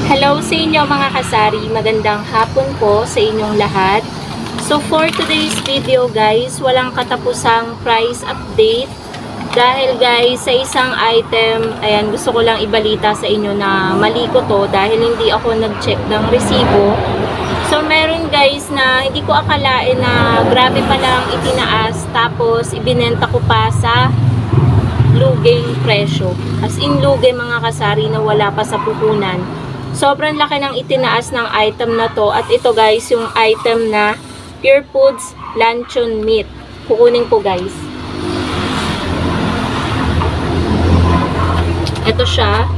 Hello sa inyo mga kasari, magandang hapon po sa inyong lahat. So for today's video guys, walang katapusang price update. Dahil guys, sa isang item, ayan, gusto ko lang ibalita sa inyo na mali ko to dahil hindi ako nag-check ng resibo. So meron guys na hindi ko akalain na grabe palang itinaas tapos ibinenta ko pa sa luging presyo. As in lugi mga kasari na wala pa sa puhunan. Sobrang laki ng itinaas ng item na to. At ito guys, yung item na Pure Foods Luncheon Meat. Kukunin ko guys. Ito siya.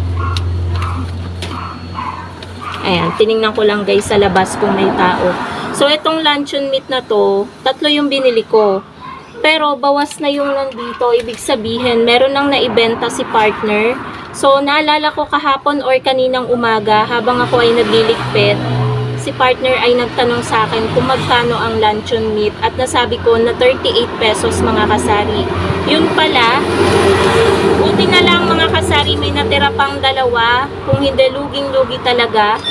Ayan, tiningnan ko lang guys sa labas kung may tao. So itong luncheon meat na to, 3 yung binili ko. Pero bawas na yung nandito, ibig sabihin meron nang naibenta si partner. So naalala ko kahapon or kaninang umaga habang ako ay nagliligpit, si partner ay nagtanong sa akin kung magkano ang luncheon meat at nasabi ko na 38 pesos mga kasari. Yun pala, buti na lang mga kasari may natira pang dalawa, kung hindi luging-lugi talaga.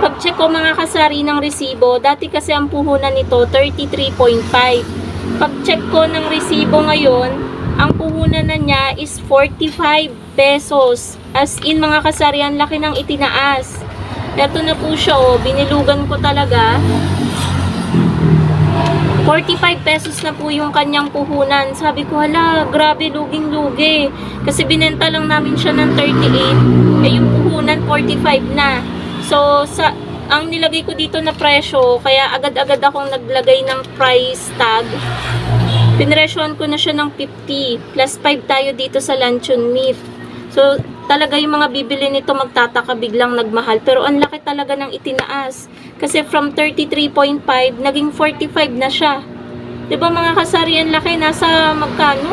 Pag-check ko mga kasari ng resibo, dati kasi ang puhunan nito 33.5. Pag-check ko ng resibo ngayon, ang puhunan na niya is 45 pesos. As in mga kasari, ang laki ng itinaas. Ito na po siya, oh, binilugan ko talaga. 45 pesos na po yung kanyang puhunan. Sabi ko, hala, grabe, luging-lugi. Kasi binenta lang namin siya ng 38, eh yung puhunan 45 na. So, ang nilagay ko dito na presyo, kaya agad-agad akong naglagay ng price tag. Pinresyohan ko na siya ng 50, plus 5 tayo dito sa luncheon meat. So, talaga yung mga bibili nito magtataka biglang nagmahal. Pero ang laki talaga ng itinaas. Kasi from 33.5, naging 45 na siya. Diba mga kasari, ang laki, nasa magkano?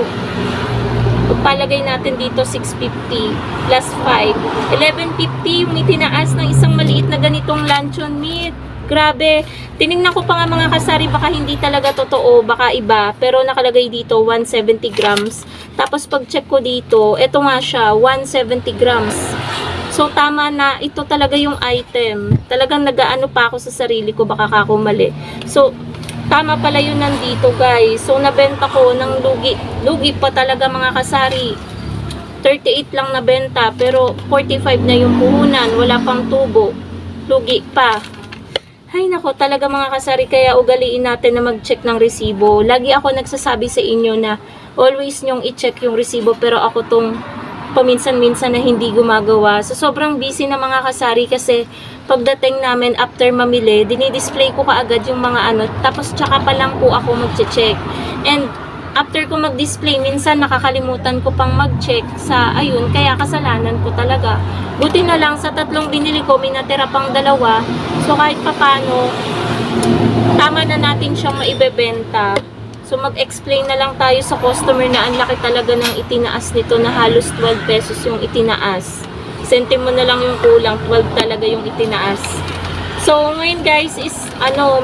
Pagpalagay natin dito 650 plus 5 1150 yung itinaas ng isang maliit na ganitong luncheon meat. Grabe, tinignan ko pa nga mga kasari, baka hindi talaga totoo, baka iba, pero nakalagay dito 170 grams. Tapos pag check ko dito, eto nga siya 170 grams. So tama na, ito talaga yung item. Talagang nagaano pa ako sa sarili ko, baka ako mali. So tama pala yun nandito guys. So nabenta ko ng lugi. Lugi pa talaga mga kasari. 38 lang nabenta pero 45 na yung puhunan. Wala pang tubo. Lugi pa. Hay nako, talaga mga kasari, kaya ugaliin natin na mag-check ng resibo. Lagi ako nagsasabi sa inyo na always nyong i-check yung resibo, pero ako tong paminsan-minsan na hindi gumagawa. So sobrang busy na mga kasari kasi pagdating namin after mamili, dinidisplay ko kaagad yung mga ano, tapos tsaka pa lang po ako mag-check. And after ko mag-display, minsan nakakalimutan ko pang mag-check sa ayun, kaya kasalanan ko talaga. Buti na lang sa 3 binili ko, may natira pang 2. So kahit papano, tama na natin siyang maibebenta. So mag-explain na lang tayo sa customer na ang laki talaga ng itinaas nito, na halos 12 pesos yung itinaas. Sentimo na lang yung kulang, 12 talaga yung itinaas. So ngayon guys is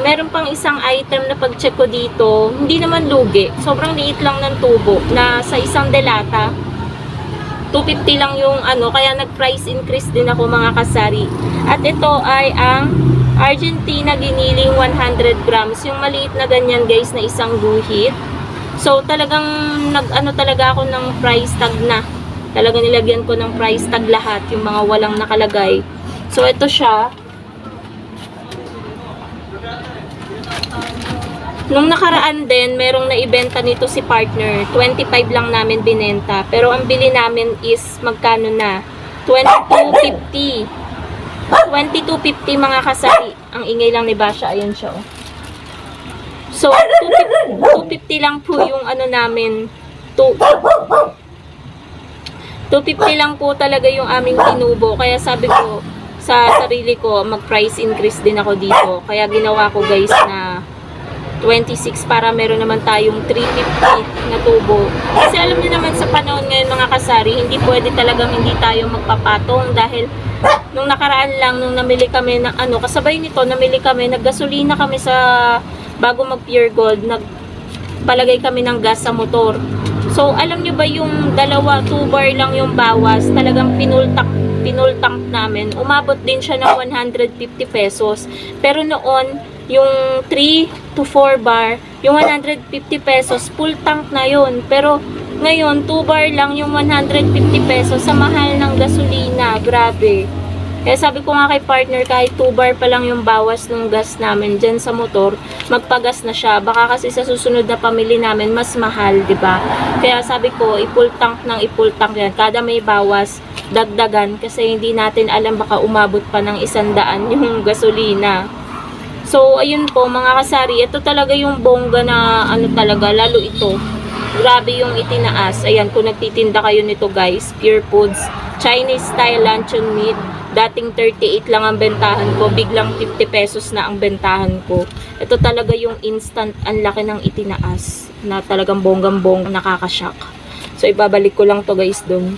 meron pang isang item na pag-check ko dito, hindi naman lugi. Sobrang liit lang ng tubo na sa isang delata. 250 lang yung kaya nag-price increase din ako mga kasari. At ito ay ang Argentina giniling 100 grams. Yung maliit na ganyan guys na isang guhit. So talagang talaga ako ng price tag na. Talagang nilagyan ko ng price tag lahat, yung mga walang nakalagay. So ito siya. Nung nakaraan din, merong naibenta nito si partner. 25 lang namin binenta. Pero ang bili namin is magkano na? 22.50. 22.50 mga kasari. Ang ingay lang ni Basha. Ayan siya. Oh. So, 250 lang po yung namin. 250 lang po talaga yung aming tinubo. Kaya sabi ko sa sarili ko, mag-price increase din ako dito. Kaya ginawa ko guys na 26 para meron naman tayong 350 na tubo. Kasi alam niyo naman sa panahon ngayon mga kasari, hindi pwede talagang hindi tayo magpapatong dahil nung nakaraan lang, nung namili kami ng kasabay nito, namili kami, naggasolina kami sa bago mag Pure Gold, nagpalagay kami ng gas sa motor. So alam niyo ba yung 2 bar lang yung bawas, talagang pinultak pinul tank namin, umabot din siya ng 150 pesos. Pero noon, yung 3 to 4 bar, yung 150 pesos, full tank na yun. Pero ngayon, 2 bar lang yung 150 pesos sa mahal ng gasolina. Grabe. Kaya sabi ko nga kay partner, kahit 2 bar pa lang yung bawas ng gas namin dyan sa motor, magpagas na siya. Baka kasi sa susunod na pamili namin, mas mahal, di ba? Kaya sabi ko, i-full tank ng i-full tank yan. Kada may bawas, dagdagan. Kasi hindi natin alam, baka umabot pa ng 100 yung gasolina. So, ayun po, mga kasari, ito talaga yung bongga na, ano talaga, lalo ito. Grabe yung itinaas. Ayan, kung nagtitinda kayo nito guys, Pure Foods, Chinese style luncheon meat. Dating 38 lang ang bentahan ko, biglang 50 pesos na ang bentahan ko. Ito talaga yung instant, ang laki ng itinaas, na talagang bonggang-bong, nakakashock. So, ibabalik ko lang to guys dun.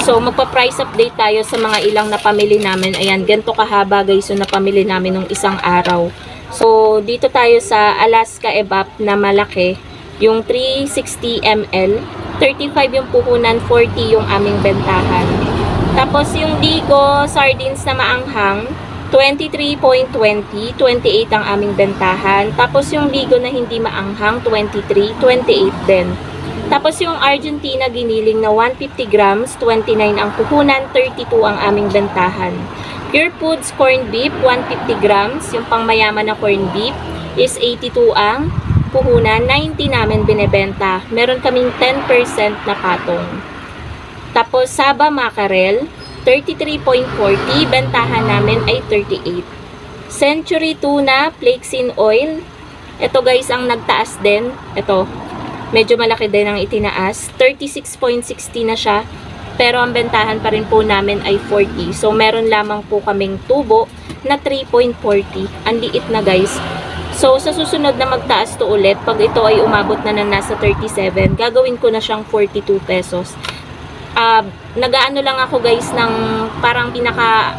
So, magpa-price update tayo sa mga ilang napamili namin. Ayan, ganito kahaba guys yung napamili namin nung isang araw. So, dito tayo sa Alaska Evap na malaki. Yung 360 ml. 35 yung puhunan, 40 yung aming bentahan. Tapos yung Digo sardines na maanghang, 23.20, 28 ang aming bentahan. Tapos yung Digo na hindi maanghang, 23, 28 din. Tapos yung Argentina giniling na 150 grams, 29 ang puhunan, 32 ang aming bentahan. Pure Foods corned beef, 150 grams, yung pangmayaman na corned beef is 82 ang puhunan, 90 namin binebenta. Meron kaming 10% na patong. Tapos Saba Mackerel, 33.40, bentahan namin ay 38. Century Tuna, flakes in oil. Ito guys ang nagtaas din. Ito, medyo malaki din ang itinaas. 36.60 na siya. Pero ang bentahan pa rin po namin ay 40. So meron lamang po kaming tubo na 3.40. Ang liit na guys. So, sa susunod na magtaas to ulit, pag ito ay umabot na ng nasa 37, gagawin ko na siyang 42 pesos. Nagaano lang ako guys ng parang pinaka,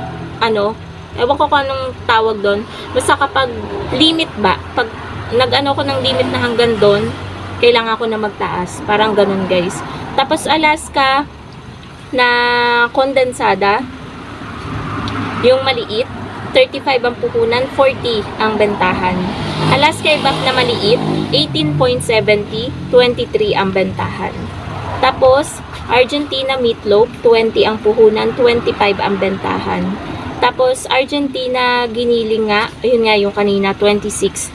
ewan ko kung anong tawag doon. Basta kapag limit ba, pag nag-ano ko ng limit na hanggang doon, kailangan ko na magtaas. Parang ganun guys. Tapos Alaska na kondensada, yung maliit, 35 ang puhunan, 40 ang bentahan. Alaska Evap na maliit, 18.70, 23 ang bentahan. Tapos, Argentina meatloaf, 20 ang puhunan, 25 ang bentahan. Tapos, Argentina giniling nga, ayun nga yung kanina, 26,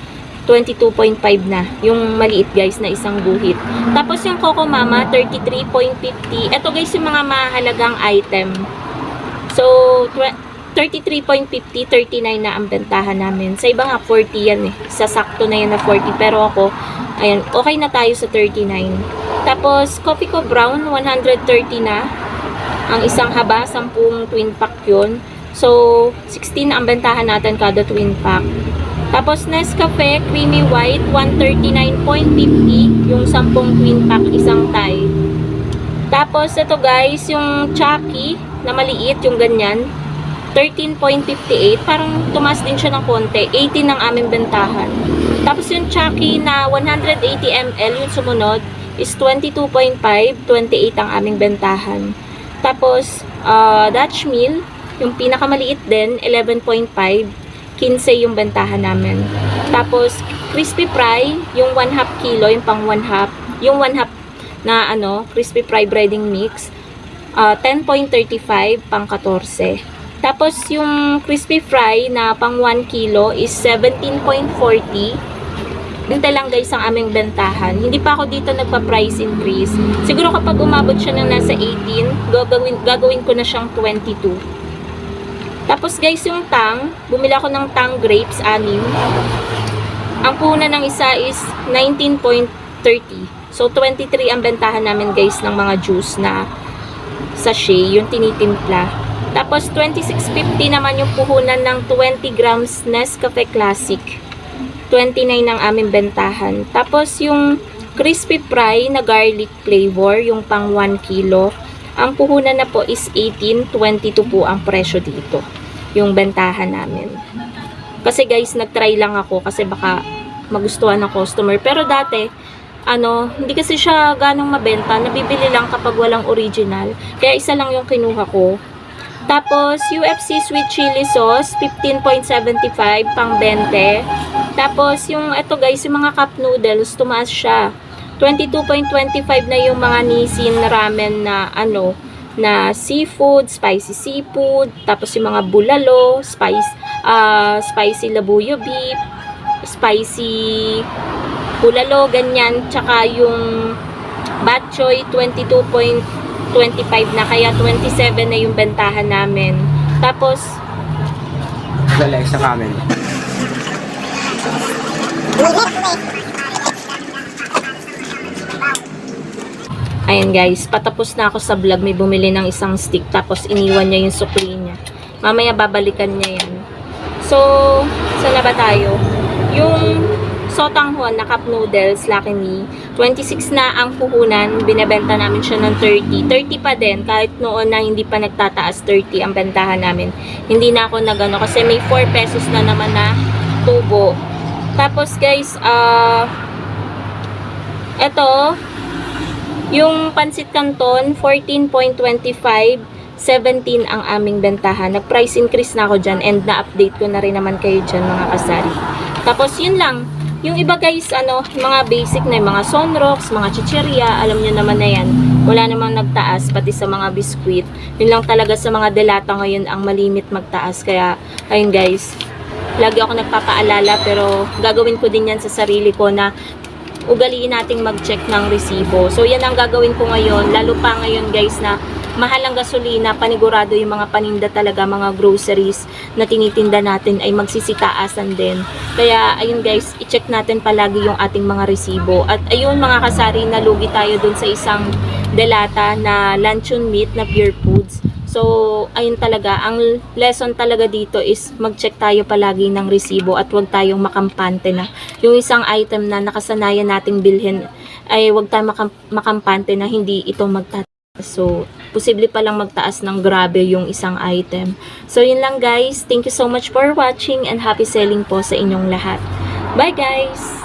22.5 na. Yung maliit guys na isang guhit. Tapos, yung Coco Mama, 33.50. Ito guys yung mga mahalagang item. So, 33.50, 39 na ang bentahan namin. Sa iba nga, 40 yan eh. Sasakto na yan na 40. Pero ako, ayan, okay na tayo sa 39. Tapos, Coffee Co Brown, 130 na. Ang isang haba, 10 twin pack yun. So, 16 ang bentahan natin kada twin pack. Tapos, Nescafe Creamy White, 139.50. Yung 10 twin pack, isang Thai. Tapos, ito guys, yung Chucky na maliit, yung ganyan. 13.58, parang tumas din siya ng konti. 18 ang aming bentahan. Tapos yung Chucky na 180 ml, yung sumunod, is 22.5, 28 ang aming bentahan. Tapos, Dutch Mill, yung pinakamaliit din, 11.5, 15 yung bentahan namin. Tapos, Crispy Fry, yung 1/2 kilo, yung pang 1/2, yung 1/2 na Crispy Fry breading mix, 10.35, pang 14. Tapos, yung crispy fry na pang 1 kilo is 17.40. Hintay lang guys ang aming bentahan. Hindi pa ako dito nagpa-price increase. Siguro kapag umabot siya ng nasa 18, gagawin ko na siyang 22. Tapos guys, yung tang, bumili ako ng tang grapes, 6. Ang puhunan ng isa is 19.30. So, 23 ang bentahan namin guys ng mga juice na sachet, yung tinitimpla. Tapos, 26.50 naman yung puhunan ng 20 grams Nescafe Classic. 29 ang aming bentahan. Tapos, yung crispy fry na garlic flavor, yung pang 1 kilo, ang puhunan na po is 18, 22 po ang presyo dito. Yung bentahan namin. Kasi guys, nagtry lang ako kasi baka magustuhan ng customer. Pero dati, hindi kasi siya ganong mabenta. Nabibili lang kapag walang original. Kaya isa lang yung kinuha ko. Tapos, UFC sweet chili sauce, 15.75 pang 20. Tapos, yung ito guys, yung mga cup noodles, tumaas siya. 22.25 na yung mga Nissin ramen na na seafood, spicy seafood, tapos yung mga bulalo, spicy labuyo beef, spicy bulalo, ganyan, tsaka yung bok choy 22.25 na, kaya 27 na yung bentahan namin. Tapos Dala sa kamen. ayan guys, patapos na ako sa vlog. May bumili ng isang stick, tapos iniwan niya yung sukli niya. Mamaya babalikan niya yan. So, saan na ba tayo? Yung sotanghon na cup noodles, Lucky Me, 26 na ang puhunan. Binebenta namin siya ng 30. 30 pa din, kahit noon na hindi pa nagtataas, 30 ang bentahan namin. Hindi na ako nagano kasi may 4 pesos na naman na tubo. Tapos guys, eto, yung pansit canton, 14.25, 17 ang aming bentahan. Nag-price increase na ako dyan and na-update ko na rin naman kayo dyan mga kasari. Tapos yun lang. Yung iba guys, mga basic na yung mga Sonrox, mga chicheria, alam nyo naman na yan. Wala namang nagtaas, pati sa mga biskwit. Yun lang talaga sa mga delata ngayon ang malimit magtaas. Kaya, ayun guys, lagi ako nagpapaalala pero gagawin ko din yan sa sarili ko na ugaliin nating mag-check ng resibo. So, yan ang gagawin ko ngayon. Lalo pa ngayon guys na mahal ang gasolina, panigurado yung mga paninda talaga, mga groceries na tinitinda natin ay magsisitaasan din. Kaya, ayun guys, i-check natin palagi yung ating mga resibo. At ayun mga kasari, nalugi tayo dun sa isang delata na luncheon meat na Pure Foods. So, ayun talaga, ang lesson talaga dito is mag-check tayo palagi ng resibo at huwag tayong makampante na. Yung isang item na nakasanayan nating bilhin ay huwag tayong makampante na hindi ito magtataas. So, posible palang magtaas ng grabe yung isang item. So, yun lang guys. Thank you so much for watching and happy selling po sa inyong lahat. Bye guys!